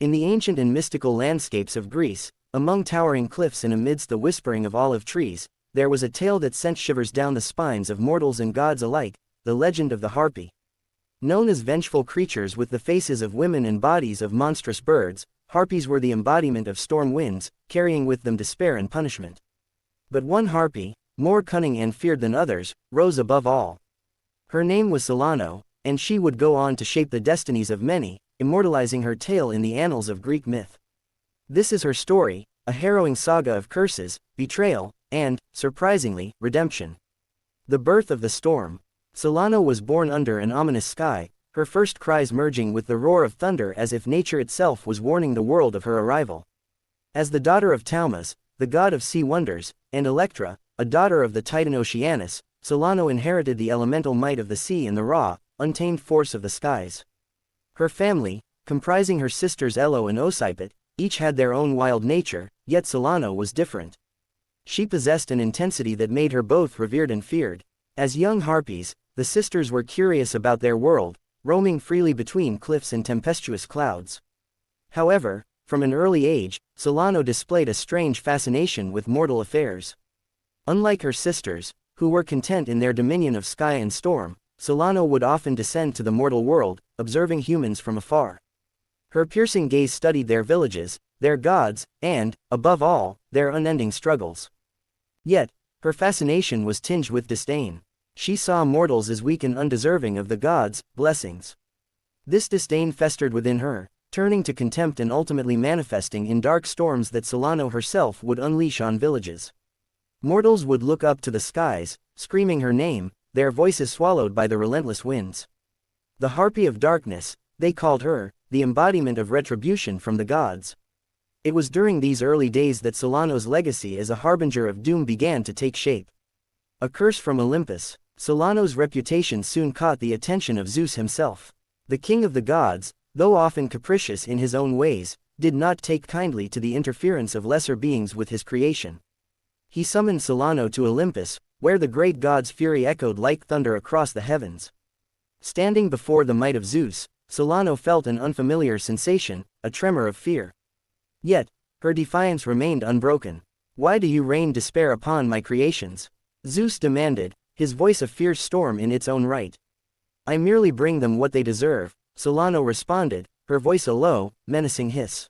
In the ancient and mystical landscapes of Greece, among towering cliffs and amidst the whispering of olive trees, there was a tale that sent shivers down the spines of mortals and gods alike, the legend of the Harpy. Known as vengeful creatures with the faces of women and bodies of monstrous birds, harpies were the embodiment of storm winds, carrying with them despair and punishment. But one harpy, more cunning and feared than others, rose above all. Her name was Solano, and she would go on to shape the destinies of many, immortalizing her tale in the annals of Greek myth. This is her story, a harrowing saga of curses, betrayal, and, surprisingly, redemption. The birth of the storm. Solano was born under an ominous sky, her first cries merging with the roar of thunder as if nature itself was warning the world of her arrival. As the daughter of Taumas, the god of sea wonders, and Electra, a daughter of the Titan Oceanus, Solano inherited the elemental might of the sea and the raw, untamed force of the skies. Her family, comprising her sisters Elo and Osipet, each had their own wild nature, yet Solano was different. She possessed an intensity that made her both revered and feared. As young harpies, the sisters were curious about their world, roaming freely between cliffs and tempestuous clouds. However, from an early age, Solano displayed a strange fascination with mortal affairs. Unlike her sisters, who were content in their dominion of sky and storm, Solano would often descend to the mortal world, observing humans from afar. Her piercing gaze studied their villages, their gods, and, above all, their unending struggles. Yet, her fascination was tinged with disdain. She saw mortals as weak and undeserving of the gods' blessings. This disdain festered within her, turning to contempt and ultimately manifesting in dark storms that Solano herself would unleash on villages. Mortals would look up to the skies, screaming her name, their voices swallowed by the relentless winds. The Harpy of Darkness, they called her, the embodiment of retribution from the gods. It was during these early days that Solano's legacy as a harbinger of doom began to take shape. A curse from Olympus, Solano's reputation soon caught the attention of Zeus himself. The king of the gods, though often capricious in his own ways, did not take kindly to the interference of lesser beings with his creation. He summoned Solano to Olympus, where the great god's fury echoed like thunder across the heavens. Standing before the might of Zeus, Solano felt an unfamiliar sensation, a tremor of fear. Yet, her defiance remained unbroken. "Why do you rain despair upon my creations?" Zeus demanded, his voice a fierce storm in its own right. "I merely bring them what they deserve," Solano responded, her voice a low, menacing hiss.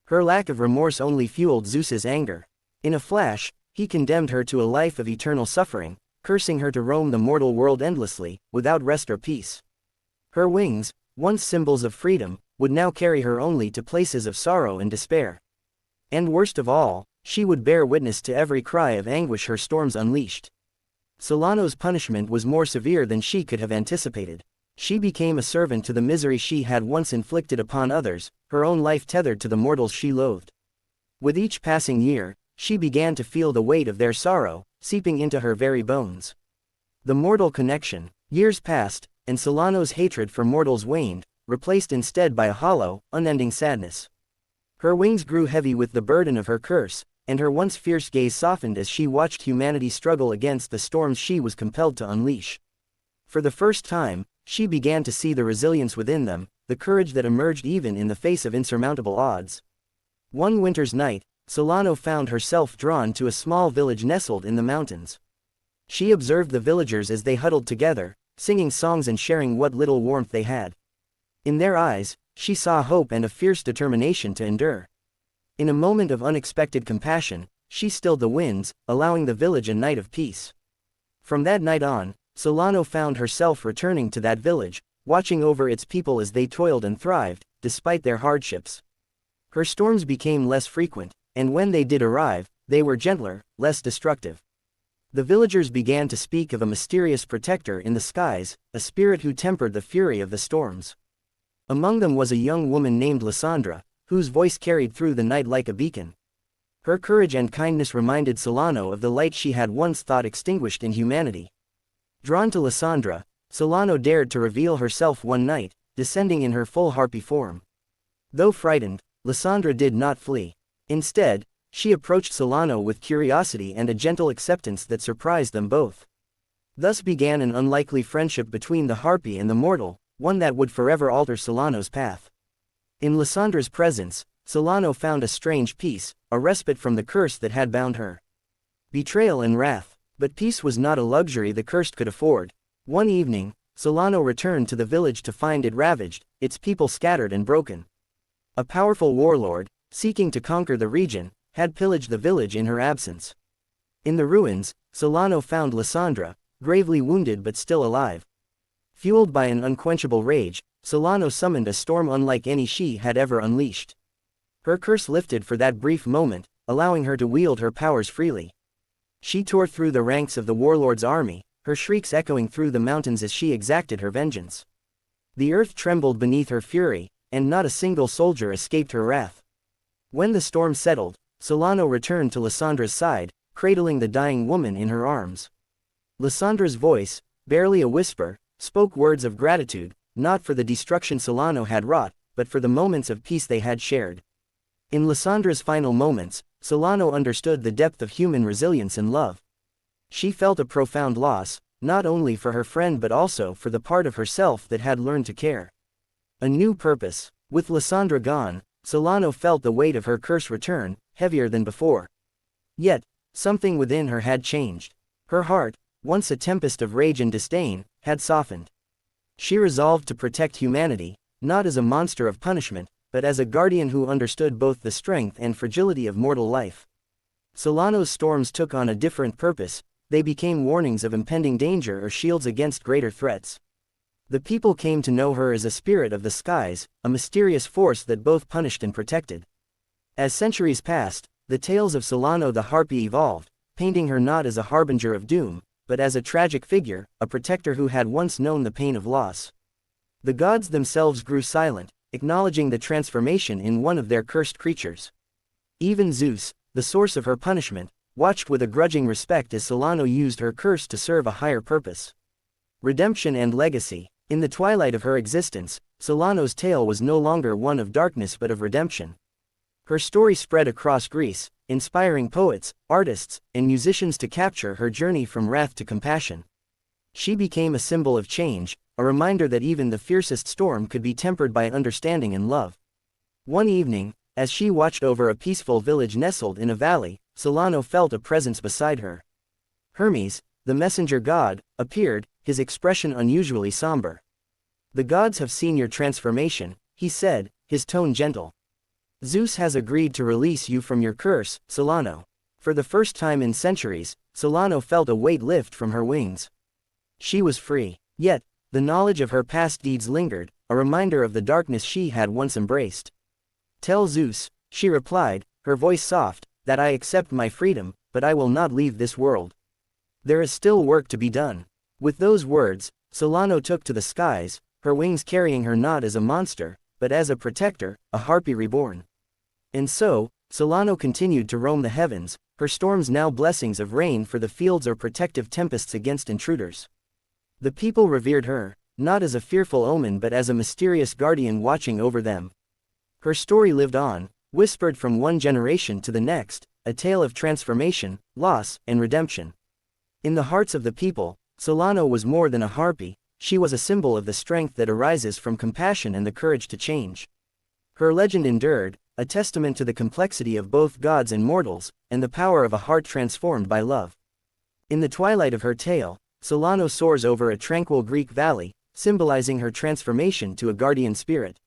Her lack of remorse only fueled Zeus's anger. In a flash, he condemned her to a life of eternal suffering, cursing her to roam the mortal world endlessly, without rest or peace. Her wings, once symbols of freedom, would now carry her only to places of sorrow and despair. And worst of all, she would bear witness to every cry of anguish her storms unleashed. Solano's punishment was more severe than she could have anticipated. She became a servant to the misery she had once inflicted upon others, her own life tethered to the mortals she loathed. With each passing year, she began to feel the weight of their sorrow, seeping into her very bones. The mortal connection. Years passed, and Solano's hatred for mortals waned, replaced instead by a hollow, unending sadness. Her wings grew heavy with the burden of her curse, and her once fierce gaze softened as she watched humanity struggle against the storms she was compelled to unleash. For the first time, she began to see the resilience within them, the courage that emerged even in the face of insurmountable odds. One winter's night, Solano found herself drawn to a small village nestled in the mountains. She observed the villagers as they huddled together, singing songs and sharing what little warmth they had. In their eyes, she saw hope and a fierce determination to endure. In a moment of unexpected compassion, she stilled the winds, allowing the village a night of peace. From that night on, Solano found herself returning to that village, watching over its people as they toiled and thrived, despite their hardships. Her storms became less frequent, and when they did arrive, they were gentler, less destructive. The villagers began to speak of a mysterious protector in the skies, a spirit who tempered the fury of the storms. Among them was a young woman named Lysandra, whose voice carried through the night like a beacon. Her courage and kindness reminded Solano of the light she had once thought extinguished in humanity. Drawn to Lysandra, Solano dared to reveal herself one night, descending in her full harpy form. Though frightened, Lysandra did not flee. Instead, she approached Solano with curiosity and a gentle acceptance that surprised them both. Thus began an unlikely friendship between the harpy and the mortal, one that would forever alter Solano's path. In Lysandra's presence, Solano found a strange peace, a respite from the curse that had bound her. Betrayal and wrath. But peace was not a luxury the cursed could afford. One evening, Solano returned to the village to find it ravaged, its people scattered and broken. A powerful warlord, seeking to conquer the region, had pillaged the village in her absence. In the ruins, Solano found Lysandra, gravely wounded but still alive. Fueled by an unquenchable rage, Solano summoned a storm unlike any she had ever unleashed. Her curse lifted for that brief moment, allowing her to wield her powers freely. She tore through the ranks of the warlord's army, her shrieks echoing through the mountains as she exacted her vengeance. The earth trembled beneath her fury, and not a single soldier escaped her wrath. When the storm settled, Solano returned to Lysandra's side, cradling the dying woman in her arms. Lysandra's voice, barely a whisper, spoke words of gratitude, not for the destruction Solano had wrought, but for the moments of peace they had shared. In Lysandra's final moments, Solano understood the depth of human resilience and love. She felt a profound loss, not only for her friend but also for the part of herself that had learned to care. A new purpose. With Lysandra gone, Solano felt the weight of her curse return, heavier than before. Yet, something within her had changed. Her heart, once a tempest of rage and disdain, had softened. She resolved to protect humanity, not as a monster of punishment, but as a guardian who understood both the strength and fragility of mortal life. Solano's storms took on a different purpose. They became warnings of impending danger or shields against greater threats. The people came to know her as a spirit of the skies, a mysterious force that both punished and protected. As centuries passed, the tales of Solano the Harpy evolved, painting her not as a harbinger of doom, but as a tragic figure, a protector who had once known the pain of loss. The gods themselves grew silent, acknowledging the transformation in one of their cursed creatures. Even Zeus, the source of her punishment, watched with a grudging respect as Solano used her curse to serve a higher purpose. Redemption and legacy. In the twilight of her existence, Solano's tale was no longer one of darkness but of redemption. Her story spread across Greece, inspiring poets, artists, and musicians to capture her journey from wrath to compassion. She became a symbol of change, a reminder that even the fiercest storm could be tempered by understanding and love. One evening, as she watched over a peaceful village nestled in a valley, Solano felt a presence beside her. Hermes, the messenger god, appeared, his expression unusually somber. "The gods have seen your transformation," he said, his tone gentle. "Zeus has agreed to release you from your curse, Solano." For the first time in centuries, Solano felt a weight lift from her wings. She was free. Yet, the knowledge of her past deeds lingered, a reminder of the darkness she had once embraced. "Tell Zeus," she replied, her voice soft, "that I accept my freedom, but I will not leave this world. There is still work to be done." With those words, Solano took to the skies, her wings carrying her not as a monster, but as a protector, a harpy reborn. And so, Solano continued to roam the heavens, her storms now blessings of rain for the fields or protective tempests against intruders. The people revered her, not as a fearful omen but as a mysterious guardian watching over them. Her story lived on, whispered from one generation to the next, a tale of transformation, loss, and redemption. In the hearts of the people, Solano was more than a harpy, she was a symbol of the strength that arises from compassion and the courage to change. Her legend endured, a testament to the complexity of both gods and mortals, and the power of a heart transformed by love. In the twilight of her tale, Solano soars over a tranquil Greek valley, symbolizing her transformation to a guardian spirit.